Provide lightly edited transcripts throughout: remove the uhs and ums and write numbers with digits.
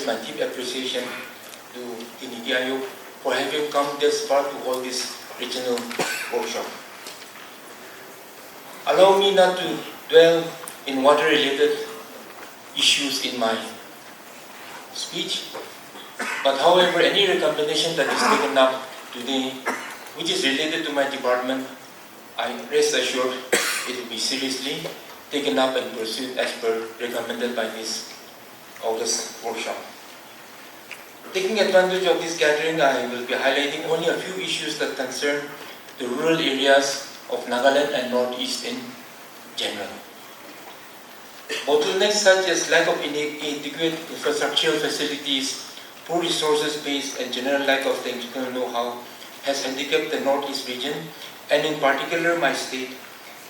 express my deep appreciation to the Niti Aayog for having come this far to hold this regional workshop. Allow me not to dwell in water-related issues in my speech, but however, any recommendation that is taken up today, which is related to my department, I rest assured it will be seriously taken up and pursued as per recommended by this August workshop. Taking advantage of this gathering, I will be highlighting only a few issues that concern the rural areas of Nagaland and Northeast in general. Bottlenecks such as lack of adequate infrastructural facilities, poor resources base, and general lack of technical know-how has handicapped the Northeast region, and in particular my state,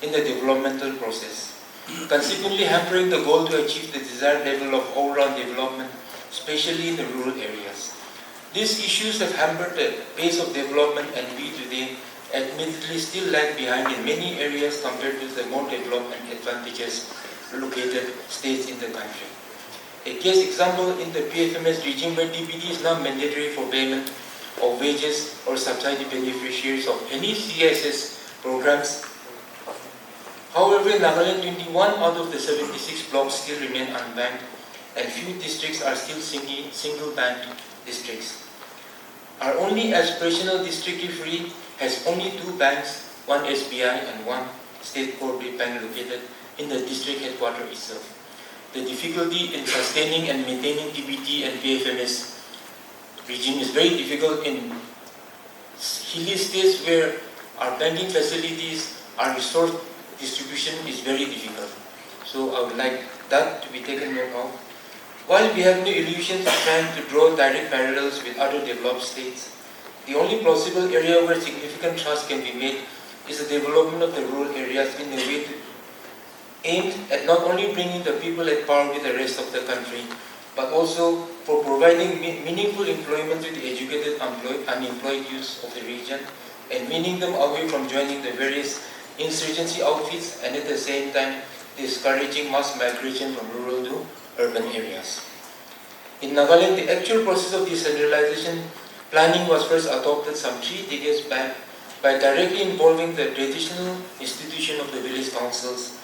in the developmental process, consequently hampering the goal to achieve the desired level of all-round development, especially in the rural areas. These issues have hampered the pace of development, and we today admittedly still lag behind in many areas compared to the more developed and advantageous located states in the country. A case example in the PFMS regime where DBT is now mandatory for payment of wages or subsidy beneficiaries of any CSS programs. However, in Nagaland, 21 out of the 76 blocks still remain unbanked, and few districts are still single-banked districts. Our only aspirational district, Ifri, has only 2 banks, one SBI and one state corporate bank located in the district headquarters itself. The difficulty in sustaining and maintaining DBT and PFMS regime is very difficult in hilly states where our banking facilities, our resource distribution is very difficult. So I would like that to be taken note of. While we have no illusions of trying to draw direct parallels with other developed states, the only possible area where significant thrust can be made is the development of the rural areas in a way aimed at not only bringing the people at par with the rest of the country, but also for providing meaningful employment to the educated unemployed youth of the region and weaning them away from joining the various insurgency outfits, and at the same time discouraging mass migration from rural to urban areas. In Nagaland, the actual process of decentralization planning was first adopted some 3 decades back by directly involving the traditional institution of the village councils.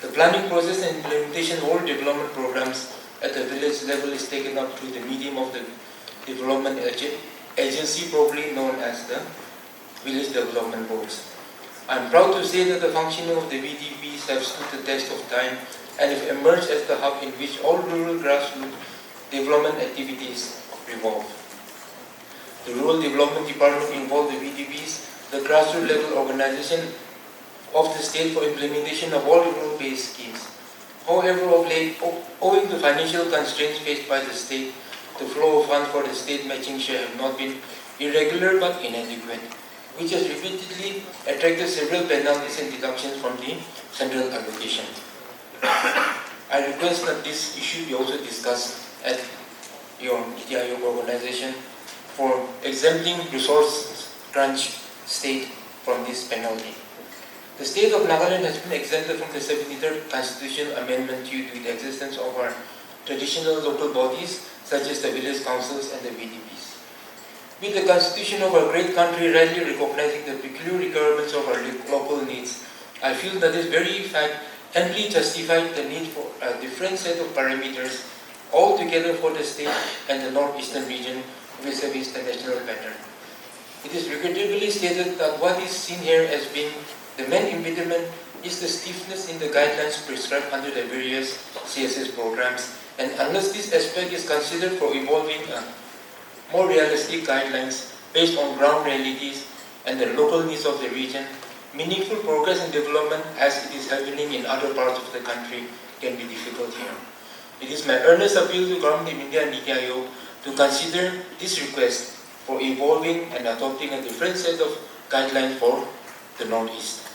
The planning process and implementation of all development programs at the village level is taken up through the medium of the development agency, probably known as the village development boards. I am proud to say that the functioning of the VDBs have stood the test of time and have emerged as the hub in which all rural grassroots development activities revolve. The Rural Development Department involved the VDBs, the grassroots level organization of the state for implementation of all rural-based schemes. However, of late, owing to financial constraints faced by the state, the flow of funds for the state matching share have not been irregular but inadequate, which has repeatedly attracted several penalties and deductions from the central allocation. I request that this issue be also discussed at your Niti Aayog organization for exempting resource crunch state from this penalty. The state of Nagaland has been exempted from the 73rd Constitutional Amendment due to the existence of our traditional local bodies such as the village councils and the VDPs. With the constitution of our great country rightly recognizing the peculiar requirements of our local needs, I feel that this very fact amply justified the need for a different set of parameters altogether for the state and the northeastern region vis-a-vis the national pattern. It is regrettably stated that what is seen here as being the main impediment is the stiffness in the guidelines prescribed under the various CSS programs, and unless this aspect is considered for evolving more realistic guidelines based on ground realities and the local needs of the region, meaningful progress and development as it is happening in other parts of the country can be difficult here. It is my earnest appeal to Government of India and Niti Aayog to consider this request for evolving and adopting a different set of guidelines for the Northeast.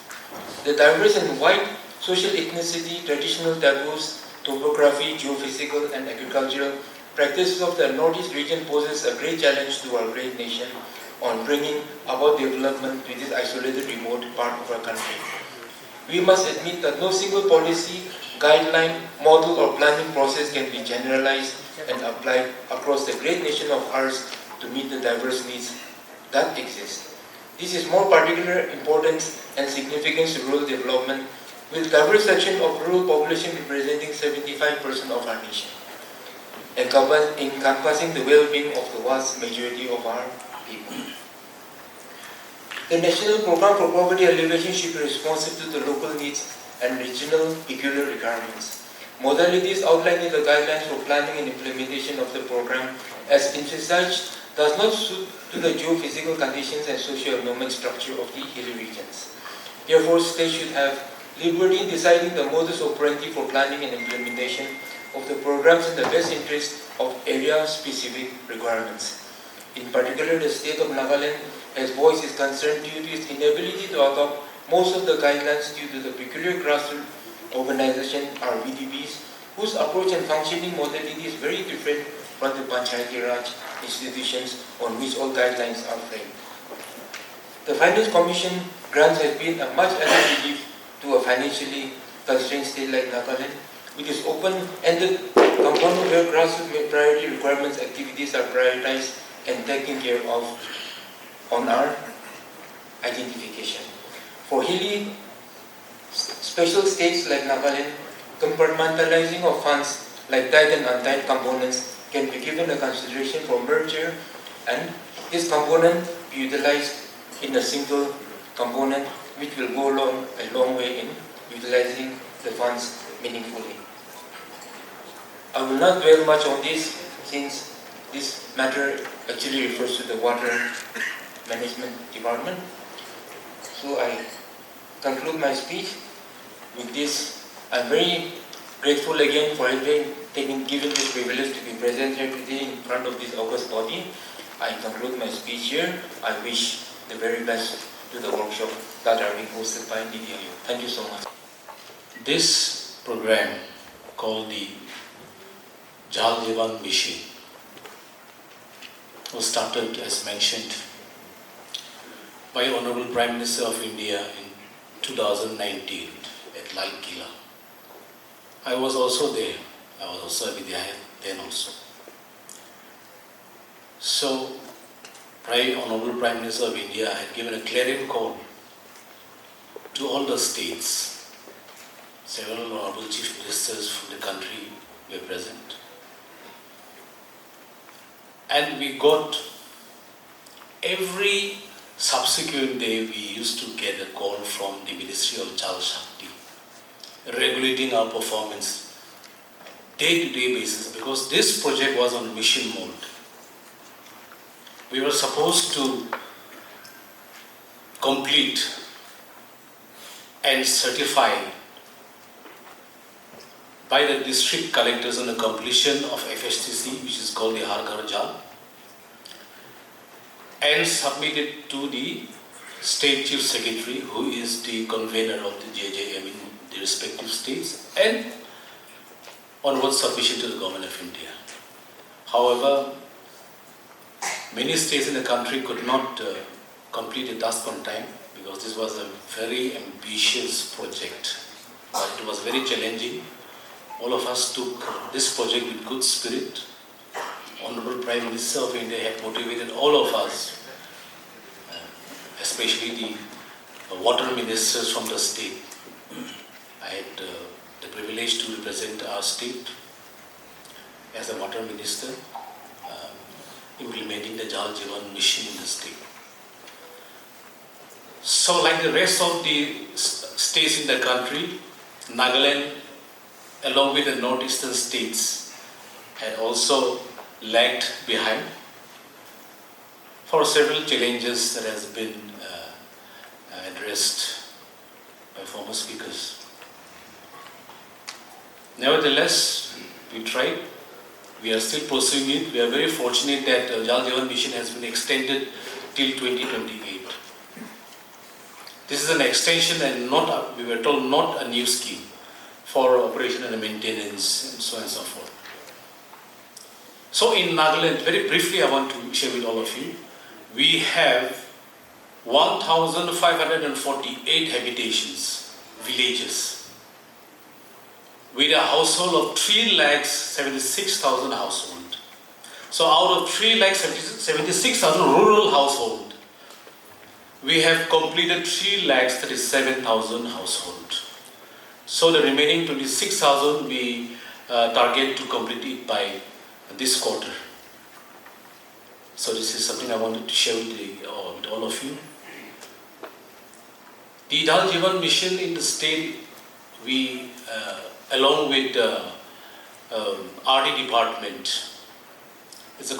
The diverse and wide social ethnicity, traditional taboos, topography, geophysical and agricultural practices of the Northeast region poses a great challenge to our great nation on bringing about development to this isolated remote part of our country. We must admit that no single policy, guideline, model or planning process can be generalized and applied across the great nation of ours to meet the diverse needs that exist. This is more particular importance and significance to rural development, with diverse section of rural population representing 75% of our nation, encompassing the well-being of the vast majority of our people. The National Program for Poverty Alleviation should be responsive to the local needs and regional peculiar requirements. Modalities outlined in the guidelines for planning and implementation of the program, as emphasized, does not suit to the geophysical conditions and socio-economic structure of the hilly regions. Therefore, states should have liberty in deciding the modus operandi for planning and implementation of the programs in the best interest of area-specific requirements. In particular, the state of Nagaland has voiced its concern due to its inability to adopt most of the guidelines due to the peculiar grassroots organization, or VDBs, whose approach and functioning modality is very different from the Panchayati Raj institutions on which all guidelines are framed. The Finance Commission grants has been a much added relief to a financially constrained state like Nagaland, which is open-ended component where grassroots priority requirements activities are prioritized and taken care of on our identification. For hilly special states like Nagaland, compartmentalizing of funds like tied and untied components can be given a consideration for merger, and this component be utilized in a single component, which will go a long way in utilizing the funds meaningfully. I will not dwell much on this, since this matter actually refers to the Water Management Department. So I conclude my speech with this. I'm very grateful again for given this privilege to be present here today in front of this august body. I conclude my speech here. I wish the very best to the workshop that are being hosted by Niti. Thank you so much. This program called the Jal Jeevan Mission was started, as mentioned, by Honorable Prime Minister of India in 2019 at Lal Killa. I was also there. I was also a Vidyayak then also. So, Honorable Prime Minister of India had given a clarion call to all the states. Several honorable chief ministers from the country were present. And we got, every subsequent day we used to get a call from the Ministry of Jal Shakti, regulating our performance day-to-day basis, because this project was on mission mode. We were supposed to complete and certify by the district collectors on the completion of FSTC, which is called the Har Ghar Jal, and submit it to the State Chief Secretary, who is the convener of the JJM in the respective states, and onward submission to the Government of India. However, many states in the country could not complete the task on time, because this was a very ambitious project, but it was very challenging. All of us took this project with good spirit. Honorable Prime Minister of India had motivated all of us, especially the water ministers from the state. I had the privilege to represent our state as a water minister, implementing the Jal Jeevan mission in the state. So, like the rest of the states in the country, Nagaland, along with the northeastern states, had also lagged behind for several challenges that has been addressed by former speakers. Nevertheless, we tried. We are still pursuing it. We are very fortunate that Jal Jeevan mission has been extended till 2028. This is an extension and not, we were told, not a new scheme for operation and maintenance and so on and so forth. So in Nagaland, very briefly I want to share with all of you, we have 1,548 habitations, villages, with a household of 3,76,000 household. So out of 3,76,000 rural household, we have completed 3,37,000 household. So the remaining 26,000 we target to complete it by this quarter. So this is something I wanted to share with all of you. The Jal Jeevan mission in the state, we along with RD department, it's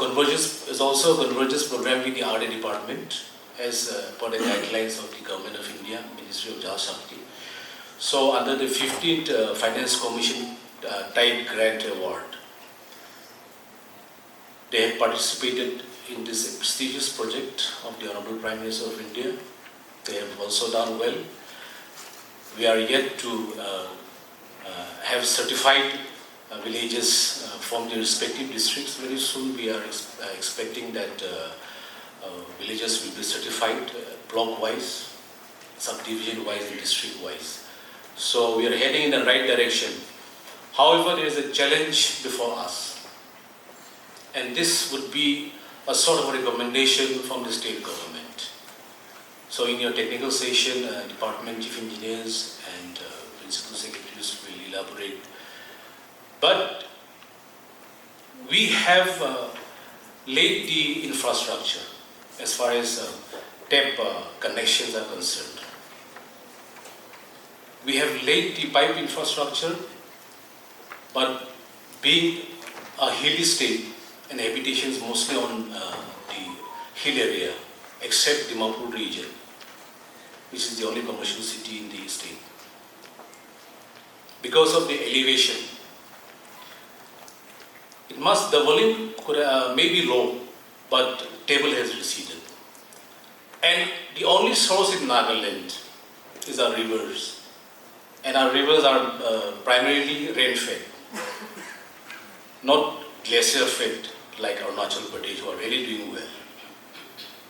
also a convergence program with the RD department as per the guidelines of the Government of India, Ministry of Jal Shakti. So under the 15th Finance Commission type grant award, they have participated in this prestigious project of the Honorable Prime Minister of India. They have also done well. We are yet to have certified villages from the respective districts. Very soon we are expecting that villages will be certified block-wise, subdivision-wise and district-wise. So we are heading in the right direction. However, there is a challenge before us. And this would be a sort of a recommendation from the state government. So in your technical session, department chief engineers and principal secretaries will elaborate. But we have laid the infrastructure as far as tap connections are concerned. We have laid the pipe infrastructure, but being a hilly state and habitations mostly on the hill area, except the Dimapur region, which is the only commercial city in the state. Because of the elevation, the volume may be low, but table has receded. And the only source in Nagaland is our rivers. And our rivers are primarily rain-fed, not glacier-fed like Arunachal Pradesh, who are really doing well.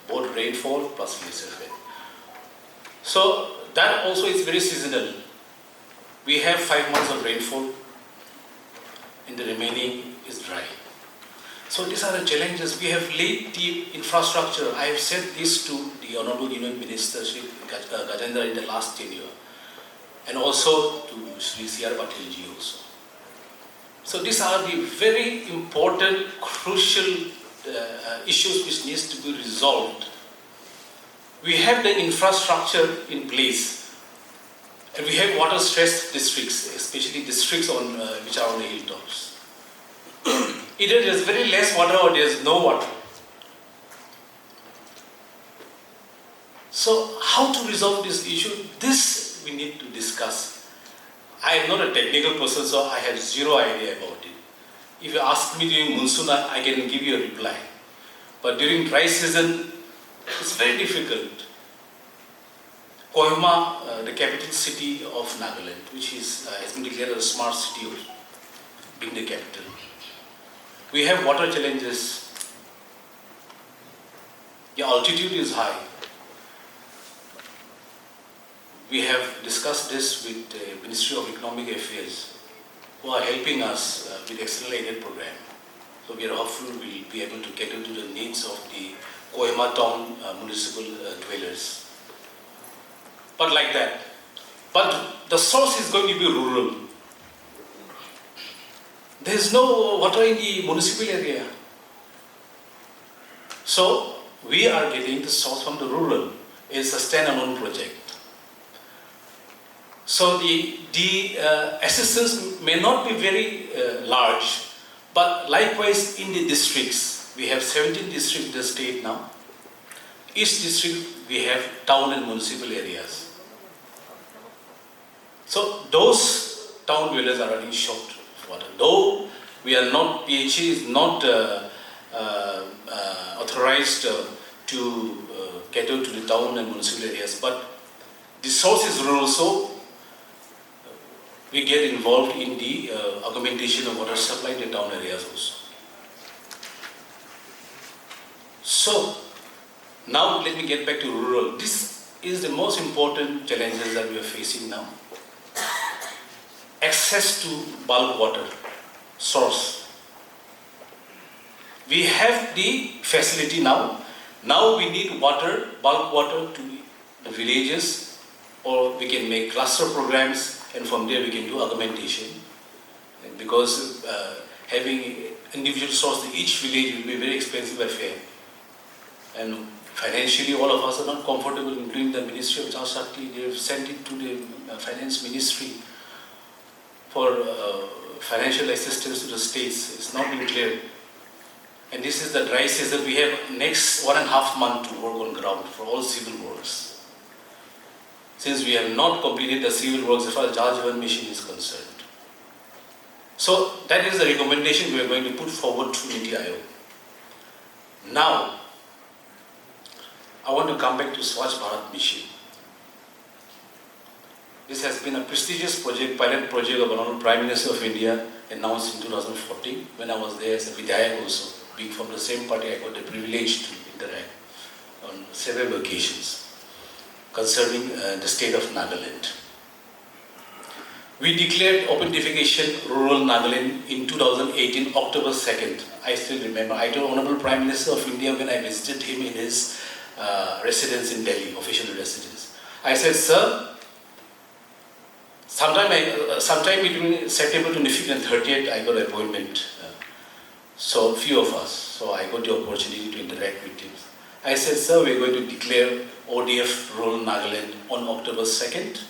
Both rainfall plus glacier-fed. So that also is very seasonal. We have 5 months of rainfall, and the remaining is dry. So these are the challenges. We have laid the infrastructure. I have said this to the Honorable Union Minister, Shri Gajendra, in the last tenure, and also to Shri C.R. Patil ji also. So these are the very important, crucial issues which needs to be resolved. We have the infrastructure in place, and we have water-stressed districts, especially districts which are on the hilltops. Either there is very less water or there is no water. So how to resolve this issue? This we need to discuss. I am not a technical person, so I have zero idea about it. If you ask me during monsoon, I can give you a reply. But during dry season, it's very difficult. Kohima, the capital city of Nagaland, which has been declared a smart city, being the capital. We have water challenges. The altitude is high. We have discussed this with the Ministry of Economic Affairs, who are helping us with external aided program. So we are hopeful we will be able to cater to the needs of the Kohima town municipal dwellers. But like that. But the source is going to be rural. There is no water in the municipal area. So we are getting the source from the rural. It's a standalone project. So the assistance may not be very large, but likewise in the districts, we have 17 districts in the state now. Each district we have town and municipal areas. So those town dwellers are running short of water. Though we are not, PHE is not authorized to cater to the town and municipal areas, but the source is rural, so we get involved in the augmentation of water supply in the town areas also. So, now let me get back to rural. This is the most important challenges that we are facing now. access to bulk water source. We have the facility now. Now we need water, bulk water to the villages, or we can make cluster programs, and from there we can do augmentation. And because having individual source in each village will be very expensive affair. And financially all of us are not comfortable, including the Ministry of Jal Shakti. They have sent it to the Finance Ministry for financial assistance to the states. It's not been clear. And this is the dry season. We have next 1.5 months to work on ground for all civil works. Since we have not completed the civil works as far as Jal Jeevan Mission is concerned. So that is the recommendation we are going to put forward to Niti Aayog. Now, I want to come back to Swachh Bharat Mission. This has been a prestigious project, pilot project of Honorable Prime Minister of India, announced in 2014, when I was there as a Vidayak also. Being from the same party, I got the privilege to interact on several occasions concerning the state of Nagaland. We declared open defecation rural Nagaland in 2018, October 2nd. I still remember. I told Honorable Prime Minister of India when I visited him in his residence in Delhi, official residence. I said, sir, sometime between September 25th and 30th, I got an appointment. So few of us. So I got the opportunity to interact with him. I said, sir, we're going to declare ODF rural Nagaland on October 2nd.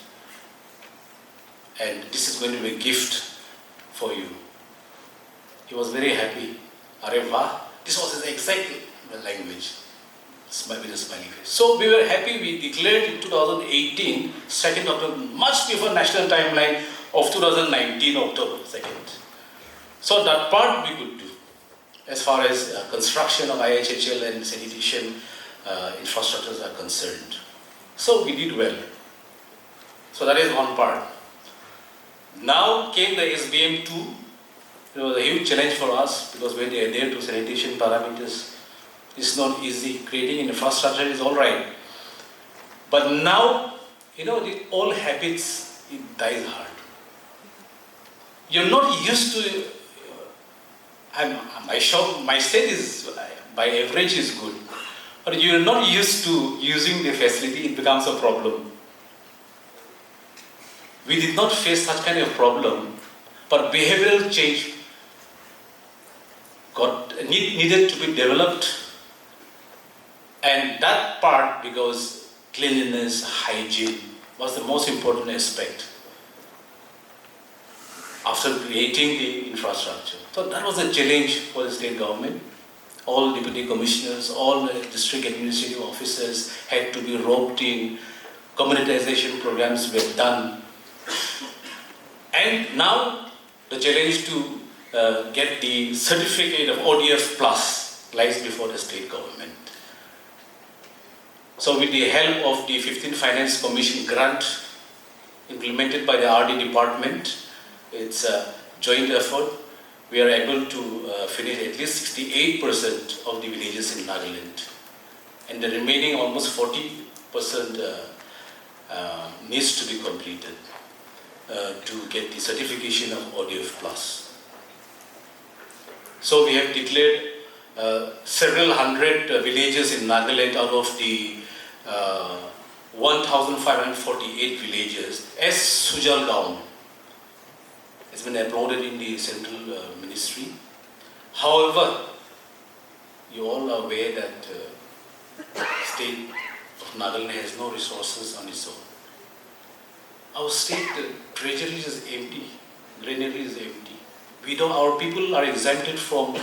And this is going to be a gift for you. He was very happy. Areva, this was his exact language. With a smiley face. So we were happy. We declared in 2018, 2nd October, much before national timeline of 2019, October 2nd. So that part we could do. As far as construction of IHHL and sanitation infrastructures are concerned. So we did well. So that is one part. Now came the SBM2. It was a huge challenge for us because when they adhere to sanitation parameters, it's not easy. Creating infrastructure is all right. But now, the old habits, it dies hard. You're not used to my state is, by average, is good. But you're not used to using the facility, it becomes a problem. We did not face such kind of problem, but behavioral change needed to be developed. And that part, because cleanliness, hygiene was the most important aspect after creating the infrastructure. So that was a challenge for the state government. All deputy commissioners, all district administrative officers had to be roped in. Communitization programs were done. And now the challenge to get the certificate of ODF Plus lies before the state government. So with the help of the 15th Finance Commission grant implemented by the RD department, it's a joint effort. We are able to finish at least 68% of the villages in Nagaland. And the remaining almost 40% needs to be completed to get the certification of ODF Plus. So we have declared several hundred villages in Nagaland out of the 1,548 villages as Sujalgaon. It's been uploaded in the central ministry. However, you all are aware that the state of Nagaland has no resources on its own. Our state treasury is empty, granary is empty. Our people are exempted from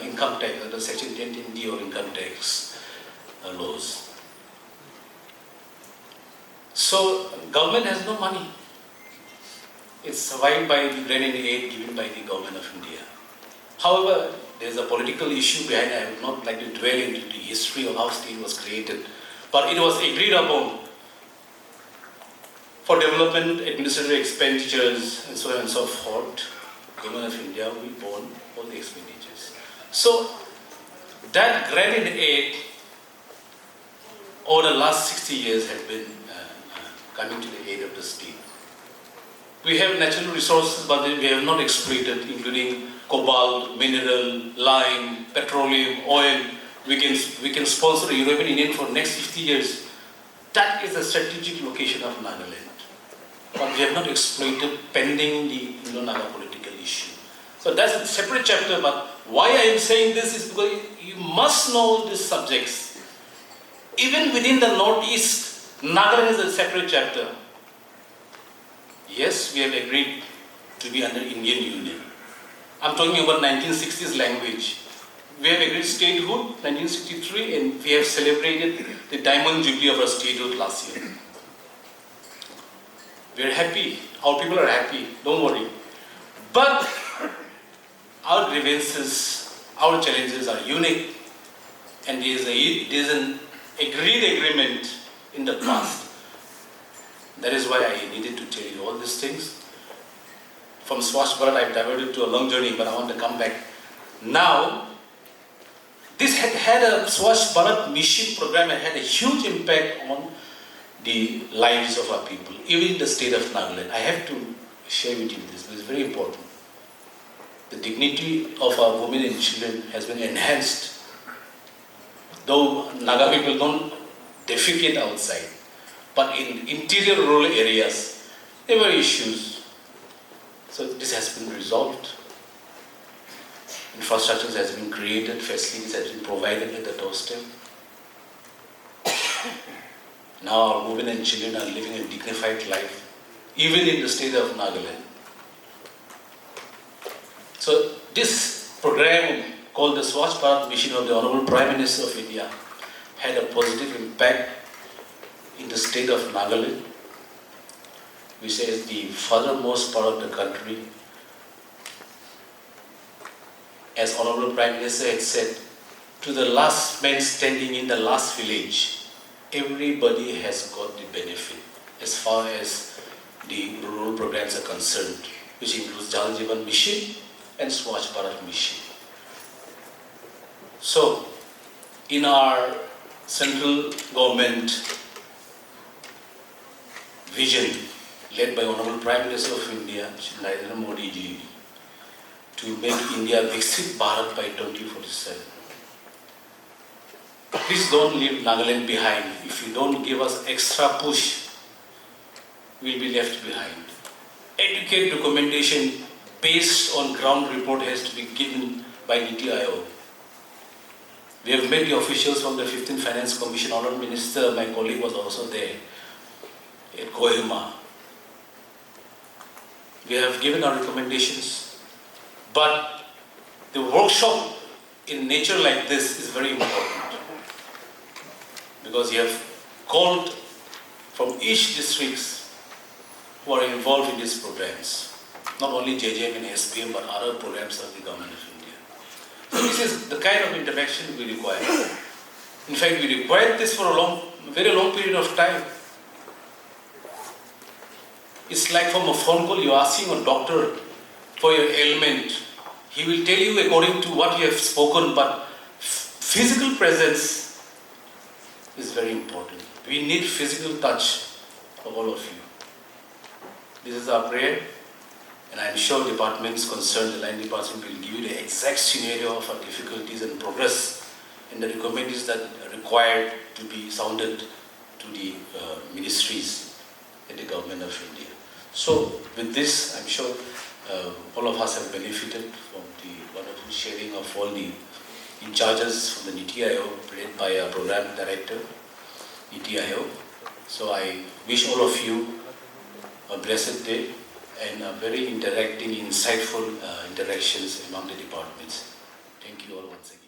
income tax, the Section 1010D or income tax laws. So government has no money. It's survived by the grant and aid given by the government of India. However, there's a political issue behind it. I would not like to dwell into the history of how state was created. But it was agreed upon for development, administrative expenditures, and so on and so forth. Government of India will borne all the expenditures. So that grant and aid over the last 60 years have been coming to the aid of the state. We have natural resources, but we have not exploited, including cobalt, mineral, lime, petroleum, oil. We can sponsor a European Union for next 50 years. That is the strategic location of Nagaland. But we have not exploited pending the Indo-Naga political issue. So that's a separate chapter, but why I am saying this is because you must know these subjects. Even within the Northeast, Nagaland is a separate chapter. Yes, we have agreed to be under Indian Union. I'm talking about 1960s language. We have agreed statehood, 1963, and we have celebrated the Diamond Jubilee of our statehood last year. We are happy, our people are happy, don't worry. But our grievances, our challenges are unique, and there is an agreed agreement in the past. That is why I needed to tell you all these things. From Swachh Bharat, I've diverted to a long journey, but I want to come back. Now, this had a Swachh Bharat mission program and had a huge impact on the lives of our people, even in the state of Nagaland. I have to share with you this, because it's very important. The dignity of our women and children has been enhanced. Though Naga people don't defecate outside, but in interior rural areas, there were issues. So this has been resolved. Infrastructure has been created, facilities has been provided at the doorstep. Now our women and children are living a dignified life, even in the state of Nagaland. So this program called the Swachh Bharat Mission of the Honorable Prime Minister of India had a positive impact in the state of Nagaland, which is the furthermost part of the country. As Honorable Prime Minister had said, to the last man standing in the last village, everybody has got the benefit as far as the rural programs are concerned, which includes Jal Jeevan Mission and Swachh Bharat Mission. So, in our central government vision, led by Honorable Prime Minister of India, Shri Narendra Modi ji, to make India Viksit Bharat by 2047. Please don't leave Nagaland behind. If you don't give us extra push, we'll be left behind. Adequate documentation based on ground report has to be given by Niti Aayog. We have met the officials from the 15th Finance Commission. Honorable Minister, my colleague, was also there at Kohima. We have given our recommendations, but the workshop in nature like this is very important, because you have called from each districts who are involved in these programs, not only JJM and SPM, but other programs of the Government of India. So this is the kind of interaction we require. In fact, we required this for a very long period of time. It's like from a phone call, you're asking a doctor for your ailment. He will tell you according to what you have spoken, but physical presence is very important. We need physical touch of all of you. This is our prayer, and I'm sure departments concerned, the line department, will give you the exact scenario of our difficulties and progress, and the recommendations that are required to be sounded to the ministries in the Government of India. So with this, I'm sure all of us have benefited from the wonderful sharing of all the in charges from the Niti Aayog, led by our Program Director, Niti Aayog. So I wish all of you a blessed day and a very interacting, insightful interactions among the departments. Thank you all once again.